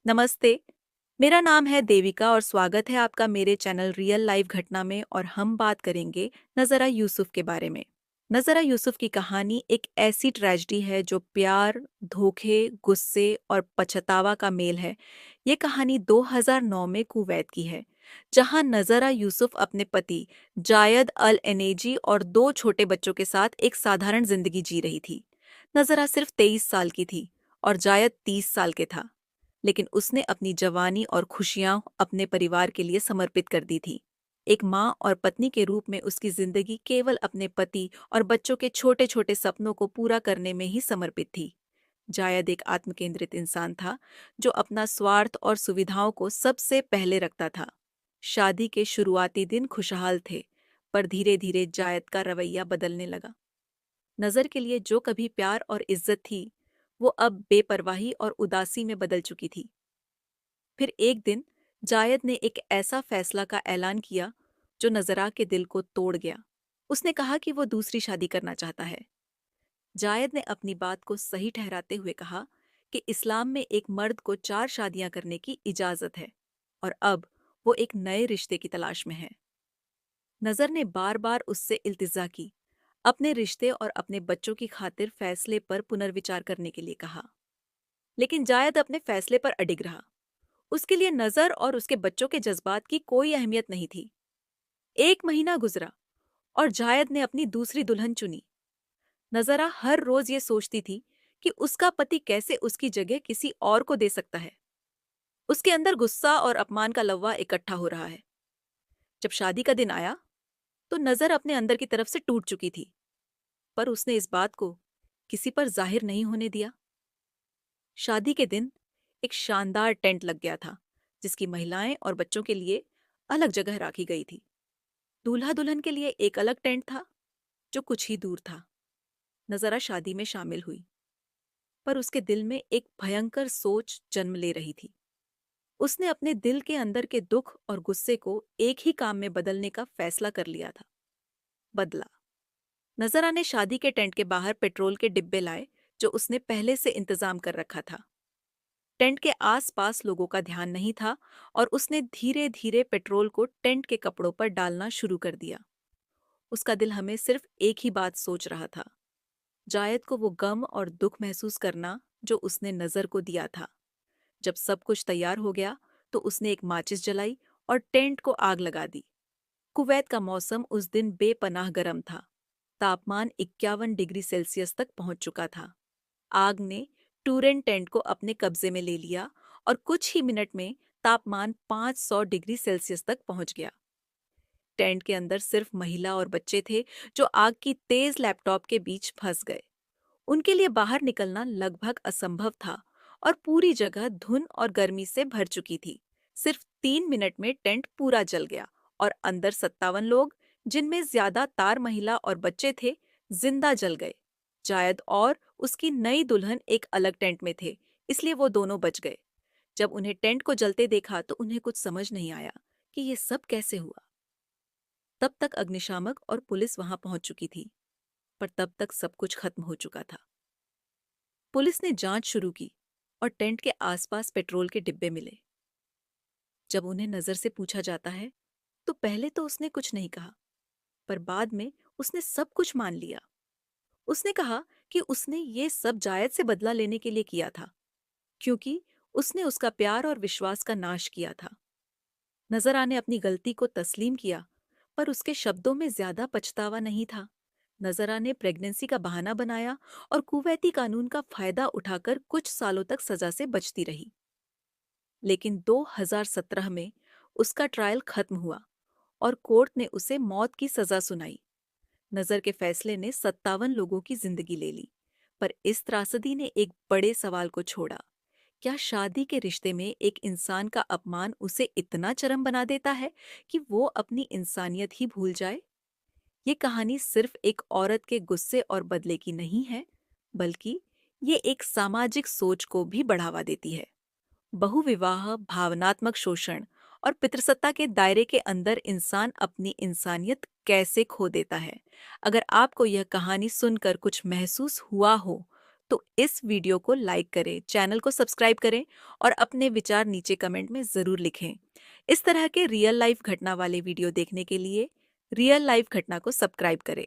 नमस्ते। मेरा नाम है देविका और स्वागत है आपका मेरे चैनल रियल लाइफ घटना में। और हम बात करेंगे नज़रा यूसुफ के बारे में। नज़रा यूसुफ की कहानी एक ऐसी ट्रेजेडी है जो प्यार, धोखे, गुस्से और पछतावा का मेल है। ये कहानी 2009 में कुवैत की है, जहां नज़रा यूसुफ अपने पति जायद अल एनेजी और दो छोटे बच्चों के साथ एक साधारण जिंदगी जी रही थी। नज़रा सिर्फ 23 साल की थी और जायद 30 साल के था, लेकिन उसने अपनी जवानी और खुशियां अपने परिवार के लिए समर्पित कर दी थी। एक माँ और पत्नी के रूप में उसकी जिंदगी केवल अपने पति और बच्चों के छोटे छोटे सपनों को पूरा करने में ही समर्पित थी। जायद एक आत्मकेंद्रित इंसान था, जो अपना स्वार्थ और सुविधाओं को सबसे पहले रखता था। शादी के शुरुआती दिन खुशहाल थे, पर धीरे धीरे जायद का रवैया बदलने लगा। नजर के लिए जो कभी प्यार और इज्जत थी, वो अब बेपरवाही और उदासी में बदल चुकी थी। फिर एक दिन जायद ने एक ऐसा फैसला का ऐलान किया जो नजरा के दिल को तोड़ गया। उसने कहा कि वो दूसरी शादी करना चाहता है। जायद ने अपनी बात को सही ठहराते हुए कहा कि इस्लाम में एक मर्द को 4 शादियां करने की इजाजत है और अब वो एक नए रिश्ते की तलाश में है। नजर ने बार बार उससे इल्तिजा की, अपने रिश्ते और अपने बच्चों की खातिर फैसले पर पुनर्विचार करने के लिए कहा। लेकिन जायद अपने फैसले पर अडिग रहा। उसके लिए नजर और उसके बच्चों के जज्बात की कोई अहमियत नहीं थी। 1 महीना गुजरा और जायद ने अपनी दूसरी दुल्हन चुनी। नजरा हर रोज ये सोचती थी कि उसका पति कैसे उसकी जगह किसी और को दे सकता है। उसके अंदर गुस्सा और अपमान का लव्वा इकट्ठा हो रहा है। जब शादी का दिन आया तो नजर अपने अंदर की तरफ से टूट चुकी थी, पर उसने इस बात को किसी पर जाहिर नहीं होने दिया। शादी के दिन एक शानदार टेंट लग गया था, जिसकी महिलाएं और बच्चों के लिए अलग जगह राखी गई थी। दूल्हा दुल्हन के लिए एक अलग टेंट था, जो कुछ ही दूर था। नज़रा शादी में शामिल हुई, पर उसके दिल में एक भयंकर सोच जन्म ले रही थी। उसने अपने दिल के अंदर के दुख और गुस्से को एक ही काम में बदलने का फैसला कर लिया था। बदला। नज़रा ने शादी के टेंट के बाहर पेट्रोल के डिब्बे लाए, जो उसने पहले से इंतजाम कर रखा था। टेंट के आसपास लोगों का ध्यान नहीं था और उसने धीरे धीरे पेट्रोल को टेंट के कपड़ों पर डालना शुरू कर दिया। उसका दिल हमें सिर्फ एक ही बात सोच रहा था, जायद को वो गम और दुख महसूस करना जो उसने नजर को दिया था। जब सब कुछ तैयार हो गया तो उसने एक माचिस जलाई और टेंट को आग लगा दी। कुवैत का मौसम उस दिन बेपनाह गर्म था। तापमान 51 डिग्री सेल्सियस तक पहुंच चुका था। आग ने टूरेन टेंट को अपने कब्जे में ले लिया और कुछ ही मिनट में तापमान 500 डिग्री सेल्सियस तक पहुंच गया। टेंट के अंदर सिर्फ महिला और बच्चे थे, जो आग की तेज लैपटॉप के बीच फंस गए। उनके लिए बाहर निकलना लगभग असंभव था और पूरी जगह धुंध और गर्मी से भर चुकी थी। सिर्फ 3 मिनट में टेंट पूरा जल गया और अंदर 57 लोग, जिनमें ज्यादातर महिला और बच्चे थे, जिंदा जल गए। जायद और उसकी नई दुल्हन एक अलग टेंट में थे, इसलिए वो दोनों बच गए। जब उन्हें टेंट को जलते देखा तो उन्हें कुछ समझ नहीं आया कि ये सब कैसे हुआ। तब तक अग्निशामक और पुलिस वहां पहुंच चुकी थी, पर तब तक सब कुछ खत्म हो चुका था। पुलिस ने जांच शुरू की और टेंट के आसपास पेट्रोल के डिब्बे मिले। जब उन्हें नजर से पूछा जाता है तो पहले तो उसने कुछ नहीं कहा, पर बाद में उसने सब कुछ मान लिया। उसने कहा कि उसने ये सब जायद से बदला लेने के लिए किया था, क्योंकि उसने उसका प्यार और विश्वास का नाश किया था। नजरा ने अपनी गलती को तस्लीम किया, पर उसके शब्दों में ज्यादा पछतावा नहीं था। नजरा ने प्रेगनेंसी का बहाना बनाया और कुवैती कानून का फायदा उठाकर कुछ सालों तक सजा से बचती रही। लेकिन 2017 में उसका ट्रायल खत्म हुआ और कोर्ट ने उसे मौत की सजा सुनाई। नजर के फैसले ने 57 लोगों की जिंदगी ले ली, पर इस त्रासदी ने एक बड़े सवाल को छोड़ा। क्या शादी के रिश्ते में एक इंसान का अपमान उसे इतना चरम बना देता है कि वो अपनी इंसानियत ही भूल जाए? ये कहानी सिर्फ एक औरत के गुस्से और बदले की नहीं है, बल्कि ये एक सामाजिक सोच को भी बढ़ावा देती है। बहुविवाह, भावनात्मक शोषण और पितृसत्ता के दायरे के अंदर इंसान अपनी इंसानियत कैसे खो देता है। अगर आपको यह कहानी सुनकर कुछ महसूस हुआ हो, तो इस वीडियो को लाइक करें, चैनल को सब्सक्राइब करें और अपने विचार नीचे कमेंट में ज़रूर लिखें। इस तरह के रियल लाइफ घटना वाले वीडियो देखने के लिए रियल लाइफ घटना को सब्सक्राइब करें।